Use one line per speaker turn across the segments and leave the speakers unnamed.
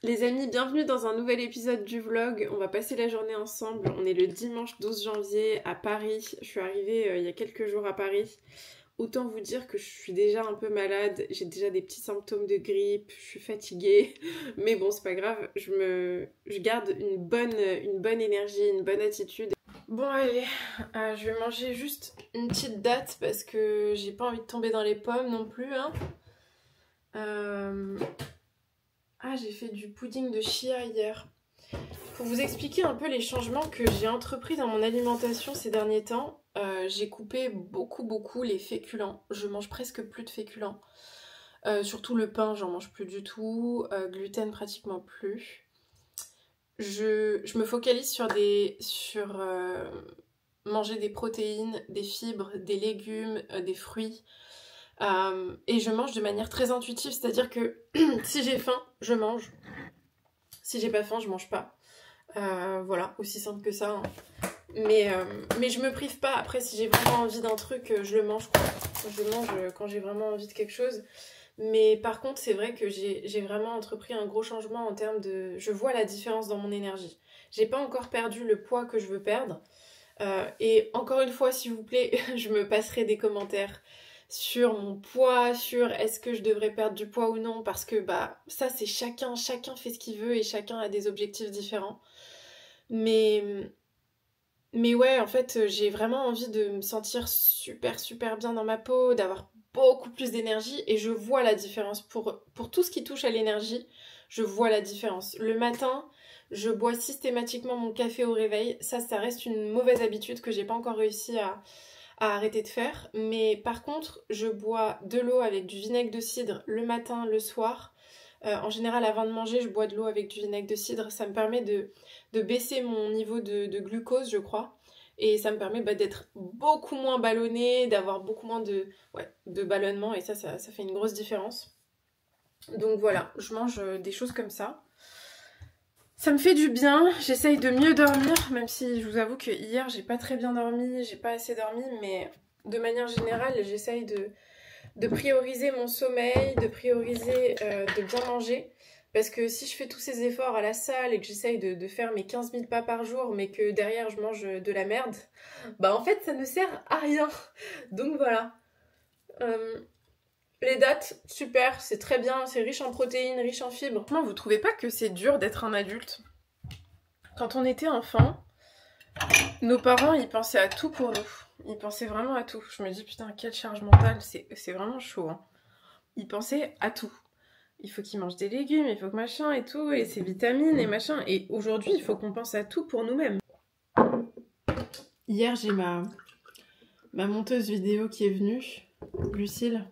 Les amis, bienvenue dans un nouvel épisode du vlog. On va passer la journée ensemble. On est le dimanche 12 janvier à Paris. Je suis arrivée il y a quelques jours à Paris. Autant vous dire que je suis déjà un peu malade. J'ai déjà des petits symptômes de grippe. Je suis fatiguée. Mais bon, c'est pas grave. Je garde une bonne énergie, une bonne attitude. Bon allez, je vais manger juste une petite date parce que j'ai pas envie de tomber dans les pommes non plus. Hein. Ah, j'ai fait du pudding de chia hier. Pour vous expliquer un peu les changements que j'ai entrepris dans mon alimentation ces derniers temps, j'ai coupé beaucoup les féculents. Je mange presque plus de féculents. Surtout le pain, j'en mange plus du tout. Gluten, pratiquement plus. Je me focalise sur manger des protéines, des fibres, des légumes, des fruits. Et je mange de manière très intuitive, c'est-à-dire que si j'ai faim, je mange. Si j'ai pas faim, je mange pas. Voilà, aussi simple que ça. Hein. Mais je me prive pas. Après, si j'ai vraiment envie d'un truc, je le mange, quoi. Je mange quand j'ai vraiment envie de quelque chose. Mais par contre, c'est vrai que j'ai vraiment entrepris un gros changement en termes de... Je vois la différence dans mon énergie. J'ai pas encore perdu le poids que je veux perdre. Et encore une fois, s'il vous plaît, je me passerai des commentaires sur mon poids, sur est-ce que je devrais perdre du poids ou non, parce que bah ça c'est chacun fait ce qu'il veut et chacun a des objectifs différents. Mais ouais, en fait, j'ai vraiment envie de me sentir super bien dans ma peau, d'avoir beaucoup plus d'énergie et je vois la différence. Pour tout ce qui touche à l'énergie, je vois la différence. Le matin, je bois systématiquement mon café au réveil. Ça reste une mauvaise habitude que j'ai pas encore réussi à arrêter de faire, mais par contre je bois de l'eau avec du vinaigre de cidre le matin, le soir. En général avant de manger je bois de l'eau avec du vinaigre de cidre, ça me permet de baisser mon niveau de glucose je crois, et ça me permet d'être beaucoup moins ballonnée, d'avoir beaucoup moins de ballonnement, et ça fait une grosse différence. Donc voilà, je mange des choses comme ça. Ça me fait du bien, j'essaye de mieux dormir, même si je vous avoue que hier j'ai pas très bien dormi, j'ai pas assez dormi, mais de manière générale j'essaye de prioriser mon sommeil, de prioriser de bien manger, parce que si je fais tous ces efforts à la salle et que j'essaye de faire mes 15 000 pas par jour, mais que derrière je mange de la merde, bah en fait ça ne sert à rien. Donc voilà. Les dattes, super, c'est très bien, c'est riche en protéines, riche en fibres. Franchement, vous trouvez pas que c'est dur d'être un adulte ? Quand on était enfant, nos parents, ils pensaient à tout pour nous. Ils pensaient vraiment à tout. Je me dis, putain, quelle charge mentale, c'est vraiment chaud. Hein. Ils pensaient à tout. Il faut qu'ils mangent des légumes, il faut que machin et tout, et ses vitamines et machin. Et aujourd'hui, il faut qu'on pense à tout pour nous-mêmes. Hier, j'ai ma monteuse vidéo qui est venue, Lucille.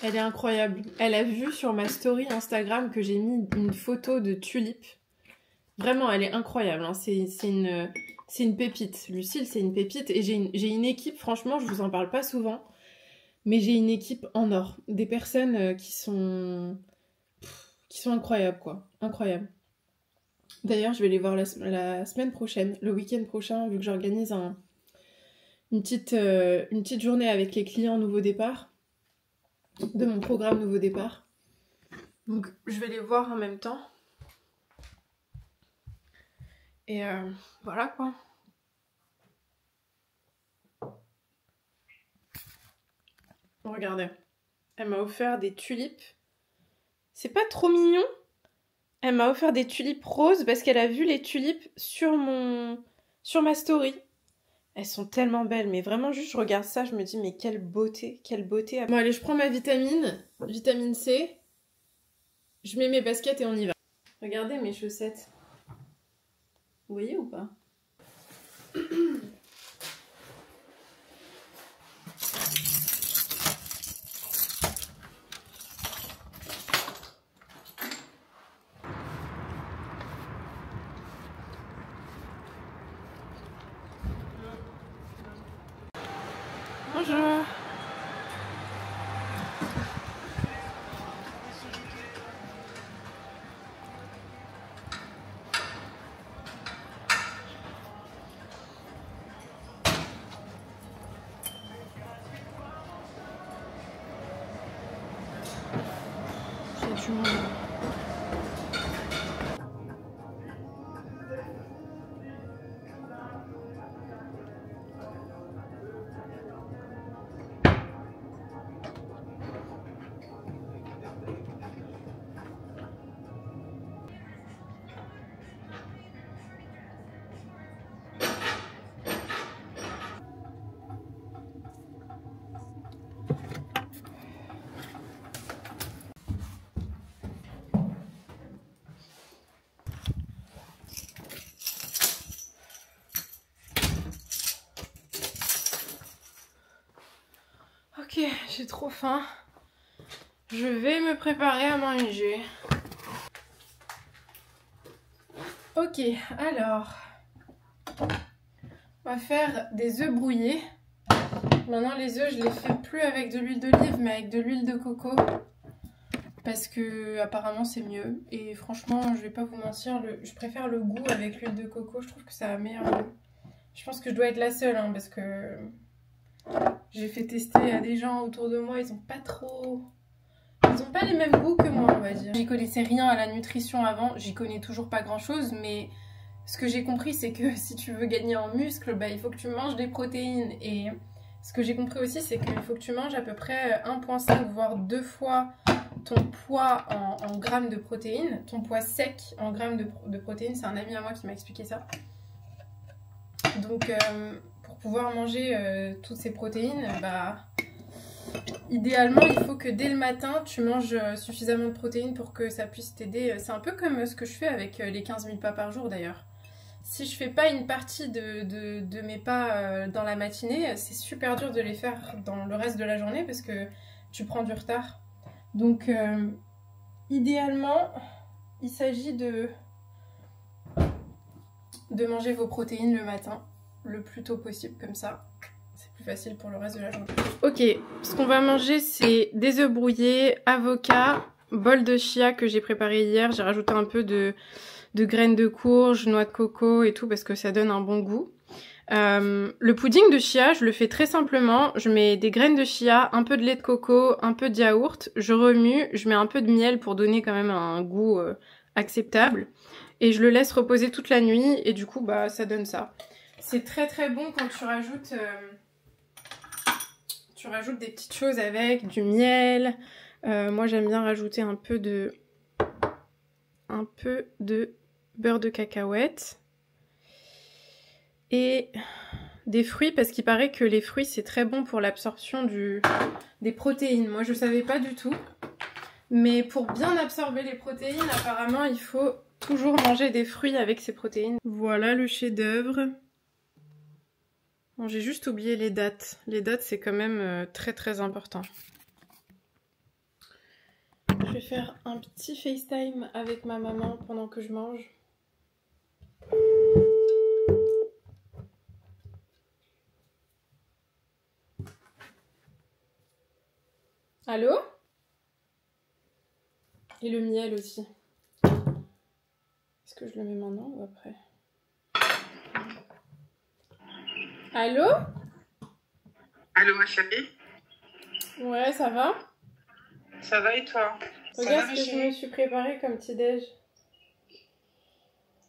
Elle est incroyable. Elle a vu sur ma story Instagram que j'ai mis une photo de tulipe. Vraiment, elle est incroyable. Hein. C'est une pépite. Lucille, c'est une pépite. Et j'ai une équipe, franchement, je vous en parle pas souvent, mais j'ai une équipe en or. Des personnes qui sont incroyables, quoi. Incroyables. D'ailleurs, je vais les voir la semaine prochaine, le week-end prochain, vu que j'organise une petite journée avec les clients Nouveau Départ, de mon programme Nouveau Départ. Donc, je vais les voir en même temps. Et voilà quoi. Regardez. Elle m'a offert des tulipes. C'est pas trop mignon? Elle m'a offert des tulipes roses parce qu'elle a vu les tulipes sur ma story. Elles sont tellement belles, mais vraiment juste je regarde ça, je me dis mais quelle beauté, quelle beauté. Bon allez, je prends ma vitamine C. Je mets mes baskets et on y va. Regardez mes chaussettes. Vous voyez ou pas? Bonjour. C'est du monde. j'ai trop faim. Je vais me préparer à manger. Ok, alors, on va faire des œufs brouillés. Maintenant, les œufs, je les fais plus avec de l'huile d'olive, mais avec de l'huile de coco. Parce que apparemment c'est mieux. Et franchement, je vais pas vous mentir, je préfère le goût avec l'huile de coco. Je trouve que ça a meilleur goût. Je pense que je dois être la seule, hein, parce que j'ai fait tester à des gens autour de moi, ils ont pas trop... Ils ont pas les mêmes goûts que moi, on va dire. J'y connaissais rien à la nutrition avant, j'y connais toujours pas grand chose, mais ce que j'ai compris, c'est que si tu veux gagner en muscle, bah, il faut que tu manges des protéines. Et ce que j'ai compris aussi, c'est qu'il faut que tu manges à peu près 1,5 voire 2 fois ton poids en grammes de protéines, ton poids sec en grammes de protéines. C'est un ami à moi qui m'a expliqué ça. Donc pour pouvoir manger toutes ces protéines, bah, idéalement il faut que dès le matin tu manges suffisamment de protéines pour que ça puisse t'aider. C'est un peu comme ce que je fais avec les 15 000 pas par jour d'ailleurs. Si je fais pas une partie de mes pas dans la matinée, c'est super dur de les faire dans le reste de la journée parce que tu prends du retard. Donc idéalement il s'agit de manger vos protéines le matin, le plus tôt possible, comme ça c'est plus facile pour le reste de la journée. Ok, ce qu'on va manger c'est des œufs brouillés, avocat, bol de chia que j'ai préparé hier, j'ai rajouté un peu de graines de courge, noix de coco et tout parce que ça donne un bon goût. Le pudding de chia, je le fais très simplement, je mets des graines de chia, un peu de lait de coco, un peu de yaourt, je remue, je mets un peu de miel pour donner quand même un goût acceptable. Et je le laisse reposer toute la nuit et du coup bah ça donne ça. C'est très très bon quand tu rajoutes des petites choses avec, du miel. Moi j'aime bien rajouter un peu de beurre de cacahuète. Et des fruits parce qu'il paraît que les fruits c'est très bon pour l'absorption des protéines. Moi je savais pas du tout. Mais pour bien absorber les protéines, apparemment il faut toujours manger des fruits avec ces protéines. Voilà le chef-d'œuvre. Bon, j'ai juste oublié les dates. Les dates c'est quand même très très important. Je vais faire un petit FaceTime avec ma maman pendant que je mange. Allô? Et le miel aussi. Est-ce que je le mets maintenant ou après? Allô?
Allô ma chérie?
Ouais, ça va?
Ça va et toi?
Regarde ce que je me suis préparé comme petit déj.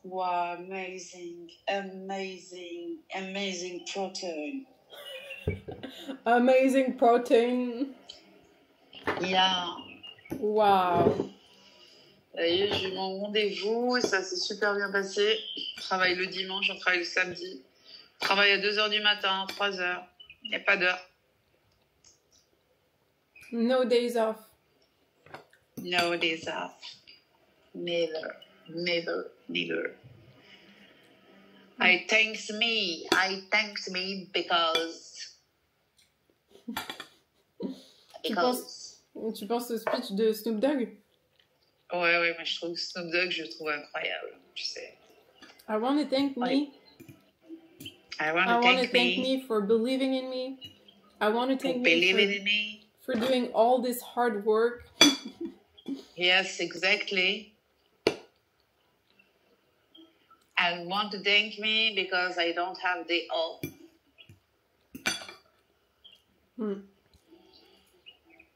Wow, amazing, amazing, amazing protein.
Amazing protein.
Yeah.
Wow.
Ça y est, j'ai eu mon rendez-vous et ça s'est super bien passé. Je travaille le dimanche, je travaille le samedi. Je travaille à 2h du matin, 3h. Il n'y a pas d'heure.
No days off.
No days off. Never, never, never. I thanks me because...
Tu penses au speech de Snoop Dogg?
Ouais, mais je trouve Snoop Dogg, je le trouve incroyable, tu sais.
I want to thank me.
I want to thank
me for believing in me. I want to thank me for doing all this hard work.
Yes, exactly. I want to thank me because I don't have the all.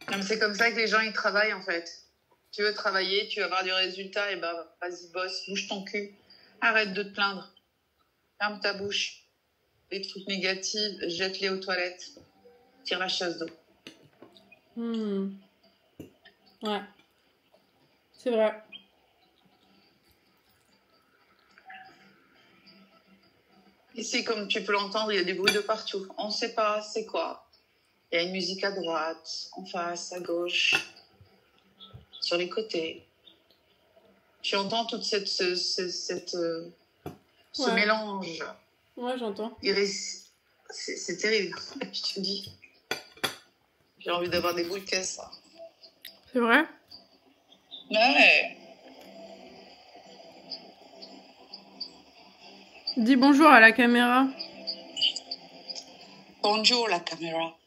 Non, c'est comme ça que les gens ils travaillent en fait. Tu veux travailler, tu veux avoir du résultat, et ben vas-y bosse, bouge ton cul. Arrête de te plaindre. Ferme ta bouche. Les trucs négatifs, jette-les aux toilettes. Tire la chasse d'eau.
Ouais. C'est vrai.
Ici, comme tu peux l'entendre, il y a des bruits de partout. On ne sait pas c'est quoi. Il y a une musique à droite, en face, à gauche, sur les côtés. Tu entends toute ce mélange.
Ouais, j'entends.
C'est terrible, je te dis. J'ai envie d'avoir des boules de caisse, là.
C'est vrai?
Ouais.
Dis bonjour à la caméra.
Bonjour la caméra.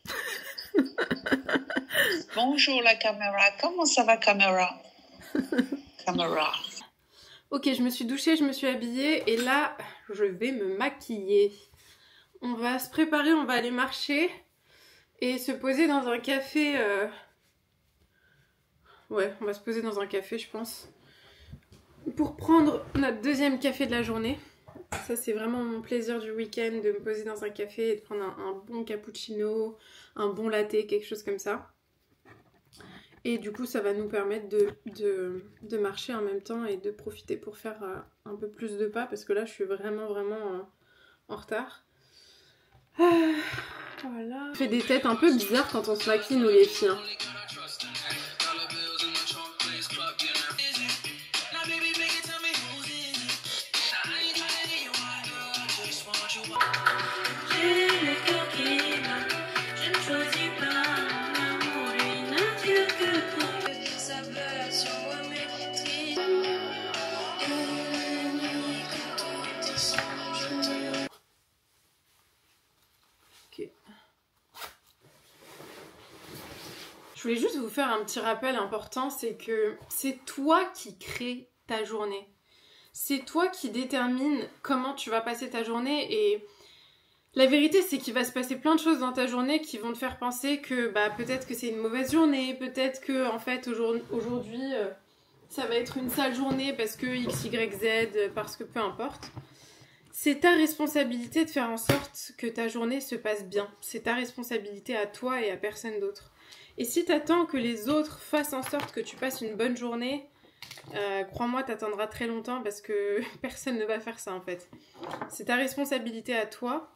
Bonjour la caméra. Comment ça va caméra? Caméra.
Ok, je me suis douchée, je me suis habillée et là, je vais me maquiller. On va se préparer, on va aller marcher et se poser dans un café. Ouais, on va se poser dans un café, je pense. Pour prendre notre deuxième café de la journée. Ça, c'est vraiment mon plaisir du week-end, de me poser dans un café et de prendre un bon cappuccino, un bon latte, quelque chose comme ça. Et du coup, ça va nous permettre de marcher en même temps et de profiter pour faire un peu plus de pas. Parce que là, je suis vraiment en retard. Voilà. On fait des têtes un peu bizarres quand on se maquille, nous les filles. Je voulais juste vous faire un petit rappel important, c'est que c'est toi qui crée ta journée. C'est toi qui détermine comment tu vas passer ta journée et la vérité c'est qu'il va se passer plein de choses dans ta journée qui vont te faire penser que peut-être que c'est une mauvaise journée, peut-être que en fait aujourd'hui ça va être une sale journée parce que X, Y, Z, parce que peu importe. C'est ta responsabilité de faire en sorte que ta journée se passe bien. C'est ta responsabilité à toi et à personne d'autre. Et si t'attends que les autres fassent en sorte que tu passes une bonne journée, crois-moi, t'attendras très longtemps parce que personne ne va faire ça en fait. C'est ta responsabilité à toi.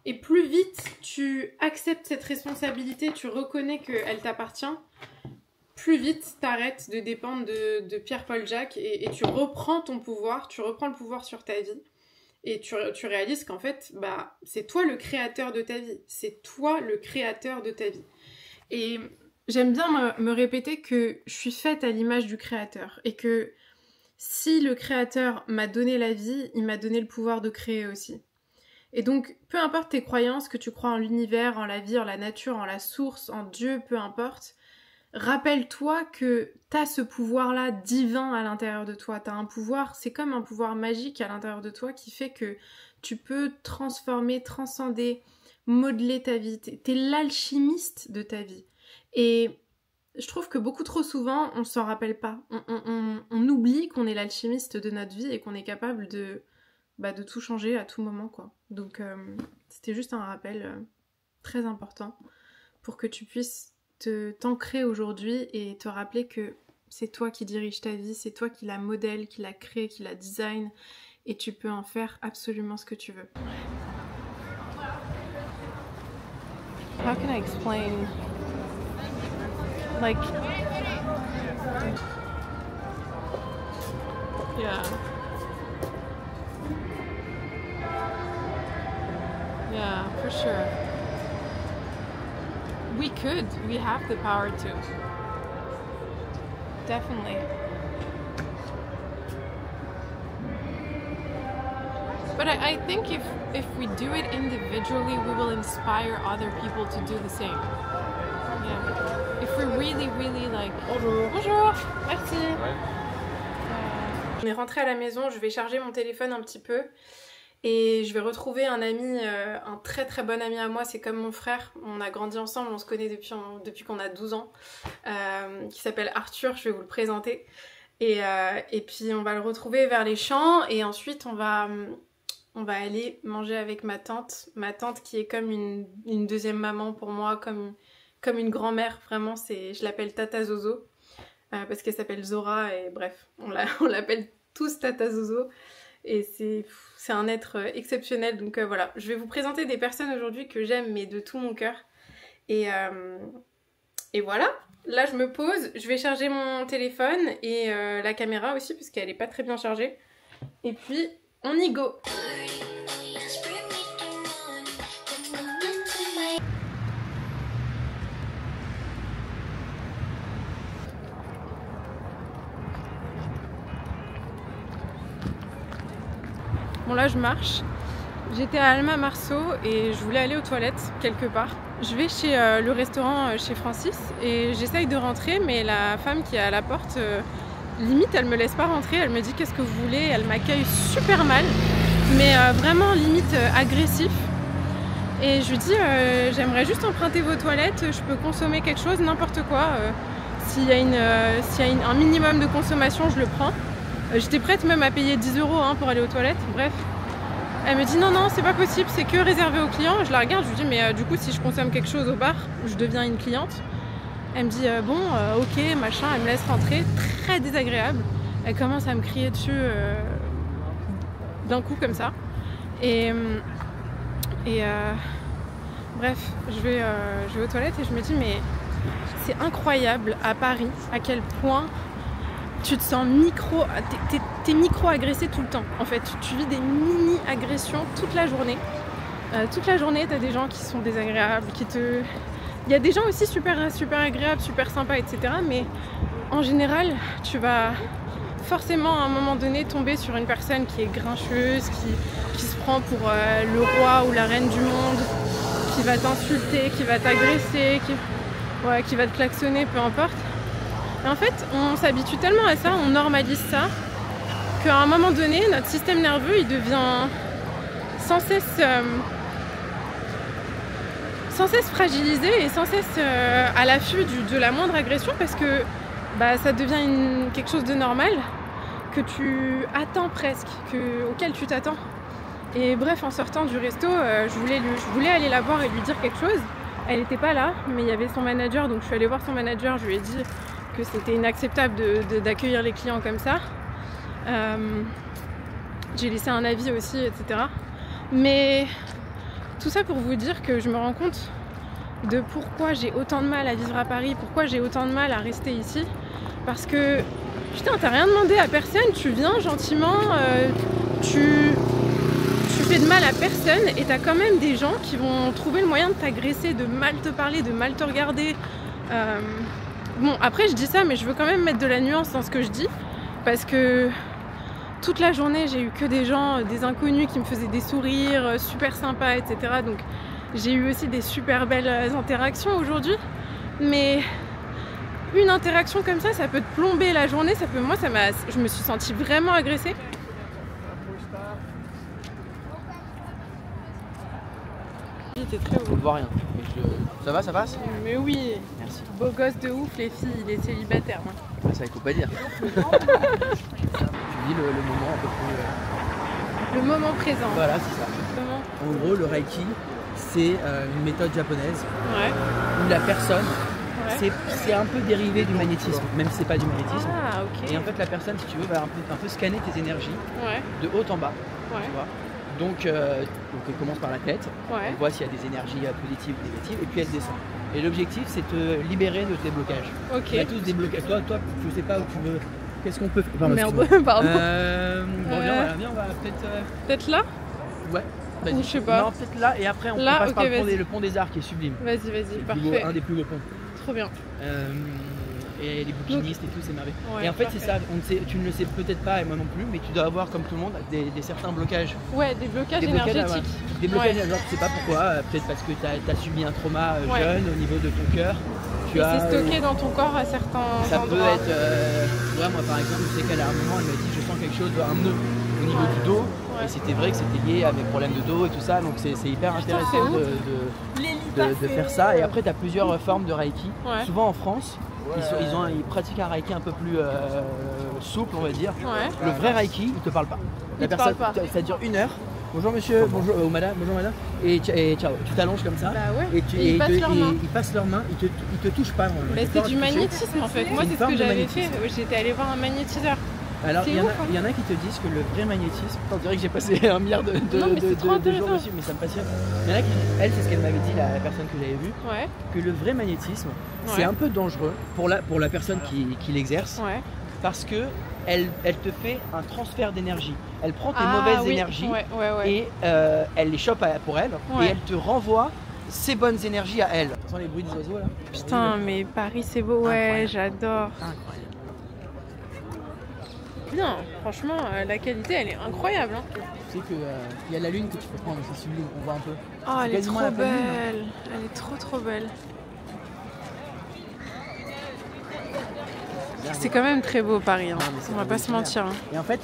Et plus vite tu acceptes cette responsabilité, tu reconnais qu'elle t'appartient, plus vite t'arrêtes de dépendre de Pierre-Paul Jacques et tu reprends ton pouvoir, tu reprends le pouvoir sur ta vie. Et tu réalises qu'en fait, c'est toi le créateur de ta vie. C'est toi le créateur de ta vie. Et j'aime bien me répéter que je suis faite à l'image du créateur. Et que si le créateur m'a donné la vie, il m'a donné le pouvoir de créer aussi. Et donc, peu importe tes croyances, que tu crois en l'univers, en la vie, en la nature, en la source, en Dieu, peu importe, rappelle-toi que t'as ce pouvoir-là divin à l'intérieur de toi. T'as un pouvoir, c'est comme un pouvoir magique à l'intérieur de toi qui fait que tu peux transformer, transcender, modeler ta vie. T'es l'alchimiste de ta vie. Et je trouve que beaucoup trop souvent, on s'en rappelle pas. On oublie qu'on est l'alchimiste de notre vie et qu'on est capable de tout changer à tout moment, quoi. Donc, c'était juste un rappel très important pour que tu puisses t'ancrer aujourd'hui et te rappeler que c'est toi qui dirige ta vie, c'est toi qui la modèle, qui la crée, qui la design et tu peux en faire absolument ce que tu veux. How can I explain? Like, yeah. Yeah, for sure. We have the power to. Definitely. But I think if we do it individually, we will inspire other people to do the same. Yeah. If we're really like... Bonjour. Bonjour. Merci. On est rentré à la maison, je vais charger mon téléphone un petit peu. Et je vais retrouver un ami, un très très bon ami à moi, c'est comme mon frère, on a grandi ensemble, on se connaît depuis qu'on a 12 ans, qui s'appelle Arthur, je vais vous le présenter. Et puis on va le retrouver vers les champs et ensuite on va aller manger avec ma tante qui est comme une deuxième maman pour moi, comme une grand-mère, vraiment, je l'appelle Tata Zozo, parce qu'elle s'appelle Zora et bref, on l'appelle tous Tata Zozo. Et c'est un être exceptionnel, donc voilà. Je vais vous présenter des personnes aujourd'hui que j'aime, mais de tout mon cœur. Et voilà, là je me pose, je vais charger mon téléphone et la caméra aussi, parce qu'elle n'est pas très bien chargée. Et puis, on y go! Bon là je marche. J'étais à Alma Marceau et je voulais aller aux toilettes quelque part. Je vais chez le restaurant chez Francis et j'essaye de rentrer, mais la femme qui est à la porte, limite elle me laisse pas rentrer, elle me dit qu'est-ce que vous voulez, elle m'accueille super mal, mais vraiment limite agressif. Et je lui dis j'aimerais juste emprunter vos toilettes, je peux consommer quelque chose, n'importe quoi. S'il y a un minimum de consommation, je le prends. J'étais prête même à payer 10 € hein, pour aller aux toilettes, bref. Elle me dit non, non, c'est pas possible, c'est que réservé aux clients. Je la regarde, je lui dis mais du coup si je consomme quelque chose au bar, je deviens une cliente. Elle me dit bon, ok, machin, elle me laisse rentrer, très désagréable. Elle commence à me crier dessus d'un coup comme ça. Bref, je vais aux toilettes et je me dis mais c'est incroyable à Paris à quel point tu te sens t'es micro-agressé tout le temps. En fait, tu vis des mini-agressions toute la journée. Toute la journée, t'as des gens qui sont désagréables, il y a des gens aussi super agréables, super sympas, etc. Mais en général, tu vas forcément à un moment donné tomber sur une personne qui est grincheuse, qui se prend pour le roi ou la reine du monde, qui va t'insulter, qui va t'agresser, qui va te klaxonner, peu importe. Et en fait, on s'habitue tellement à ça, on normalise ça, qu'à un moment donné, notre système nerveux, il devient sans cesse fragilisé et sans cesse à l'affût de la moindre agression, parce que ça devient quelque chose de normal, que tu attends presque, auquel tu t'attends. Et bref, en sortant du resto, je voulais aller la voir et lui dire quelque chose. Elle n'était pas là, mais il y avait son manager, donc je suis allée voir son manager, je lui ai dit que c'était inacceptable d'accueillir les clients comme ça. J'ai laissé un avis aussi, etc. Mais tout ça pour vous dire que je me rends compte de pourquoi j'ai autant de mal à vivre à Paris, pourquoi j'ai autant de mal à rester ici. Parce que, putain, t'as rien demandé à personne, tu viens gentiment, tu fais de mal à personne et t'as quand même des gens qui vont trouver le moyen de t'agresser, de mal te parler, de mal te regarder. Bon, après je dis ça, mais je veux quand même mettre de la nuance dans ce que je dis, parce que toute la journée j'ai eu que des gens, des inconnus qui me faisaient des sourires super sympas, etc. Donc j'ai eu aussi des super belles interactions aujourd'hui, mais une interaction comme ça peut te plomber la journée, je me suis sentie vraiment agressée. T'es très beau.
On ne voit rien. Ça va, ça passe?
Mais oui.
Merci.
Beau gosse de ouf, les filles, il est célibataire. Hein.
Ça, il faut pas dire. Tu vis le moment un peu plus...
Le moment présent.
Voilà, c'est ça.
Comment?
En gros, le Reiki, c'est une méthode japonaise où la personne, c'est un peu dérivé du magnétisme, même si c'est pas du magnétisme.
Ah, ok.
Et en fait, la personne, si tu veux, va un peu scanner tes énergies de haut en bas. Tu vois. Donc elle commence par la tête, elle voit s'il y a des énergies positives ou négatives, et puis elle descend. Et l'objectif, c'est de te libérer de tes blocages. Ok. On a tous des blocages. Toi, je sais pas où tu veux. Qu'est-ce qu'on peut faire? Pardon.
Pardon.
Bon, viens, on va peut-être.
Peut-être là?
Ouais.
Ou je sais pas.
Non, peut-être là, et après on passe par le pont des Arts qui est sublime.
Vas-y, parfait.
Un des plus beaux ponts.
Trop bien.
Et les bouquinistes et tout, c'est merveilleux.
Ouais,
et en fait, c'est ça, tu ne le sais peut-être pas, et moi non plus, mais tu dois avoir, comme tout le monde, des certains blocages.
Ouais, des blocages énergétiques.
Des blocages, genre, tu sais pas pourquoi, peut-être parce que tu as subi un trauma jeune au niveau de ton cœur.
C'est stocké dans ton corps à certains endroits.
Ça peut être. Moi, par exemple, je sais qu'à un moment, elle m'a dit je sens quelque chose, un nœud au niveau du dos. Et c'était vrai que c'était lié à mes problèmes de dos et tout ça, donc c'est hyper intéressant de faire ça. Et après, tu as plusieurs formes de Reiki. Souvent en France, ils pratiquent un Reiki un peu plus souple, on va dire. Le vrai Reiki, il te parle pas. La personne, ça dure 1 heure. Bonjour monsieur, bonjour madame, et ciao. Tu t'allonges comme ça, et ils passent leurs mains, ils te touchent pas.
C'est du magnétisme en fait. Moi, c'est ce que j'avais fait. J'étais allée voir un magnétiseur.
Alors, il y en a qui te disent que le vrai magnétisme, on dirait que j'ai passé 1 milliard de jours dessus, mais ça me passionne. Il y en a qui, elle, c'est ce qu'elle m'avait dit, la personne que j'avais vue, que le vrai magnétisme, c'est un peu dangereux pour la personne qui l'exerce, parce que elle te fait un transfert d'énergie. Elle prend tes mauvaises énergies et elle les chope pour elle, et elle te renvoie ses bonnes énergies à elle. Tu entends les bruits des oiseaux là?
Putain, mais Paris c'est beau, j'adore.
Incroyable.
bien. Franchement, la qualité, elle est incroyable. Hein.
Tu sais qu'il y a la lune que tu peux prendre, c'est sublime, on voit un peu.
Oh, elle est trop
la pleine lune, hein.
belle. Elle est trop belle. C'est quand même très beau Paris, hein. On va pas se mentir. Hein.
Et en fait,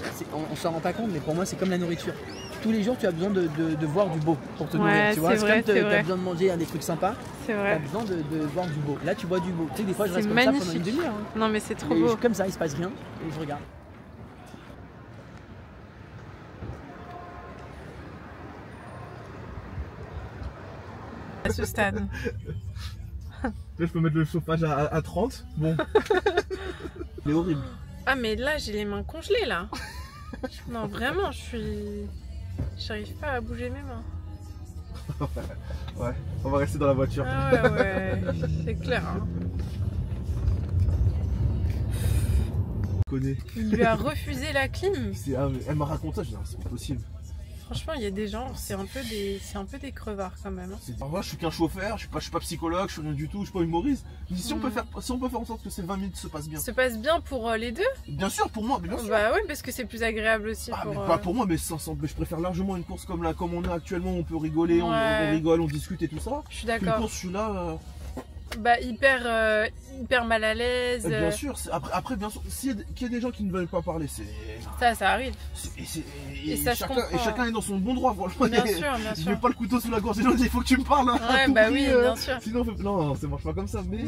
on s'en rend pas compte, mais pour moi c'est comme la nourriture. Tous les jours tu as besoin de voir du beau pour te nourrir. Tu vois, c'est comme tu as besoin de manger des trucs sympas, tu as besoin de voir du beau. Là tu vois du beau. Tu sais, des fois je reste comme ça pendant une demi-heure. Hein.
Non mais c'est trop beau.
Comme ça, il se passe rien et je regarde.
À ce stade.
Là, je peux mettre le chauffage à 30. Bon. C'est horrible.
Ah, mais là, j'ai les mains congelées, là. Non, vraiment, j'arrive pas à bouger mes mains.
Ouais, on va rester dans la voiture.
Ah ouais, c'est clair. Hein. Il lui a refusé la clim.
Elle m'a raconté ça, je dis non, c'est pas possible.
Franchement, il y a des gens, c'est un peu des crevards quand même.
Moi, je suis qu'un chauffeur, je suis pas psychologue, je suis rien du tout, je suis pas humoriste. Si on peut faire en sorte que ces 20 minutes se passent bien.
Se passe bien pour les deux?
Bien sûr, pour moi, bien sûr.
Bah ouais, parce que c'est plus agréable aussi.
Mais pas pour moi, mais je préfère largement une course comme on est actuellement, où on peut rigoler, on rigole, on discute et tout ça.
Je suis d'accord.
Une course, je suis là.
Bah hyper mal à l'aise.
Bien sûr, après bien sûr, qu'il y a des gens qui ne veulent pas parler, c'est...
Ça arrive.
Et chacun est dans son bon droit, franchement.
Bien sûr.
Je mets pas le couteau sous la gorge des gens, il faut que tu me parles. Hein,
ouais, bah oui, bien sûr.
Sinon, non, ça marche pas comme ça. Mais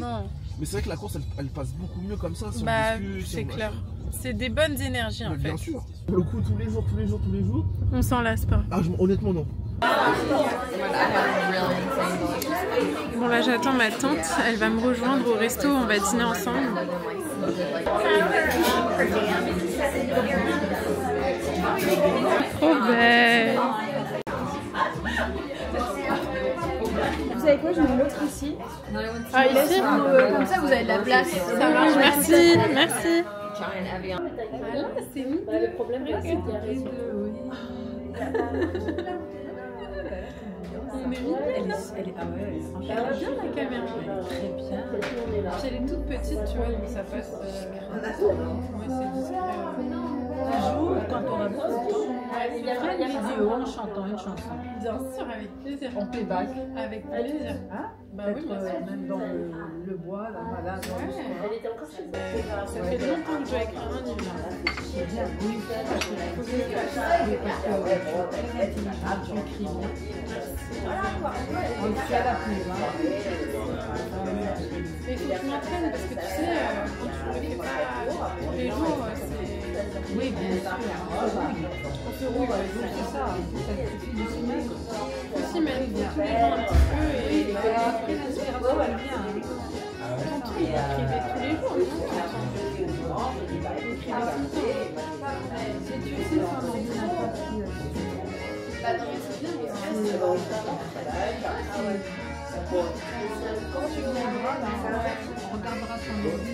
c'est vrai que la course, elle passe beaucoup mieux comme ça. Si
c'est clair. C'est des bonnes énergies en fait.
Bien sûr. Pour le coup, tous les jours.
On s'en lasse pas.
Ah, honnêtement, non.
Bon là j'attends ma tante, elle va me rejoindre au resto, on va dîner ensemble. Trop belle.
Vous savez quoi, je mets l'autre ici.
Ah ici
comme ça vous avez de la place.
Ça marche, merci.
Voilà, c'est mis. Le problème c'est qu'il y a raison.
Elle est bien la caméra.
Très bien.
Puis elle est toute petite, tu vois, donc ça passe. Moi c'est discret.
Un jour, quand on a beaucoup de temps, il y a une vidéo en chantant une chanson.
Bien sûr, avec plaisir.
En playback.
Avec plaisir.
Hein?
Bah oui,
même dans le bois, là, voilà.
Ça fait longtemps que je dois écrire un livre.
C'est bien. Oui, parce que tu écris bien. On le fait à la plume.
Mais il faut que je m'entraîne parce que tu sais, quand tu le fais pas tous les jours, c'est...
Oui, bien sûr. On se roule, c'est ça. Ça suffit de s'y mettre.
Aussi, mais tous les jours un petit peu et
après l'inspiration, elle vient.
ton truc, il écrivait tous les jours, non? Il écrivait tout le temps.
Si tu sais faire l'ordinateur,
Bah non, mais c'est bien,
quand tu viendras, on regardera ton ordi.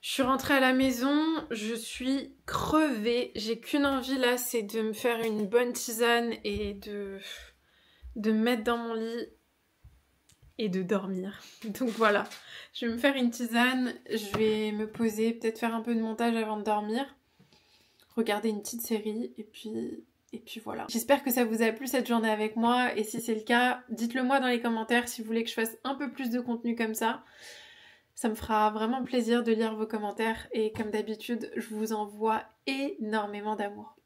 Je suis rentrée à la maison, je suis crevée. J'ai qu'une envie là, c'est de me faire une bonne tisane et de me mettre dans mon lit et de dormir. Donc voilà, je vais me faire une tisane, je vais me poser, peut-être faire un peu de montage avant de dormir, regarder une petite série et puis voilà. J'espère que ça vous a plu cette journée avec moi et si c'est le cas, dites-le moi dans les commentaires si vous voulez que je fasse un peu plus de contenu comme ça. Ça me fera vraiment plaisir de lire vos commentaires et comme d'habitude, je vous envoie énormément d'amour.